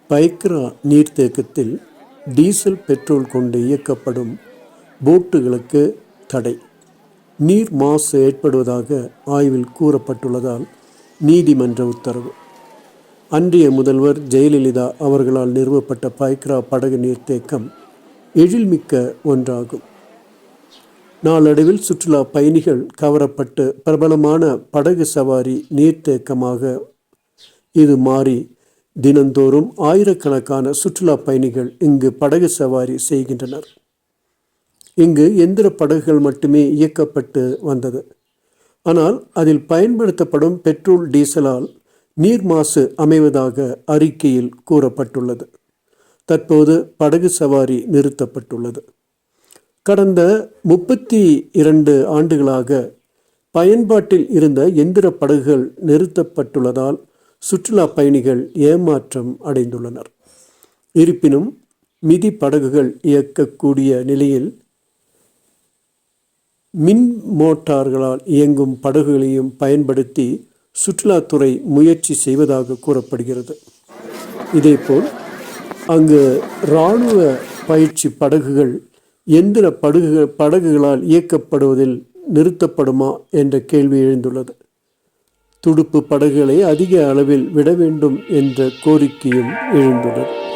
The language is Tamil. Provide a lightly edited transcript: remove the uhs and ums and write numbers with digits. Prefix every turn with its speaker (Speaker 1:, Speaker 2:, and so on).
Speaker 1: பைக்ரா நீர்த்தேக்கத்தில் டீசல் பெட்ரோல் கொண்டு இயக்கப்படும் போட்டுகளுக்கு தடை. நீர் மாசு ஏற்படுவதாக ஆய்வில் கூறப்பட்டுள்ளதால் நீதிமன்ற உத்தரவு. அன்றைய முதல்வர் ஜெயலலிதா அவர்களால் நிறுவப்பட்ட பைக்ரா படகு நீர்த்தேக்கம் எழில்மிக்க ஒன்றாகும். நாளடைவில் சுற்றுலா பயணிகள் கவரப்பட்டு பிரபலமான படகு சவாரி நீர்த்தேக்கமாக இது மாறி தினந்தோறும் ஆயிரக்கணக்கான சுற்றுலா பயணிகள் இங்கு படகு சவாரி செய்கின்றனர். இங்கு எந்திர படகுகள் மட்டுமே இயக்கப்பட்டு வந்தது. ஆனால் அதில் பயன்படுத்தப்படும் பெட்ரோல் டீசலால் நீர் மாசு அமைவதாக அறிக்கையில் கூறப்பட்டுள்ளது. தற்போது படகு சவாரி நிறுத்தப்பட்டுள்ளது. கடந்த 32 ஆண்டுகளாக பயன்பாட்டில் இருந்த எந்திர படகுகள் நிறுத்தப்பட்டுள்ளதால் சுற்றுலா பயணிகள் ஏமாற்றம் அடைந்துள்ளனர். இருப்பினும் மிதி படகுகள் இயக்கக்கூடிய நிலையில் மின் மோட்டார்களால் இயங்கும் படகுகளையும் பயன்படுத்தி சுற்றுலாத்துறை முயற்சி செய்வதாக கூறப்படுகிறது. இதேபோல் அங்கு இராணுவ பயிற்சி படகுகள் எந்திர படகுகளால் இயக்கப்படுவதில் நிறுத்தப்படுமா என்ற கேள்வி எழுந்துள்ளது. துடுப்பு படகுகளை அதிக அளவில் விட வேண்டும் என்ற கோரிக்கையும் எழுந்துள்ளது.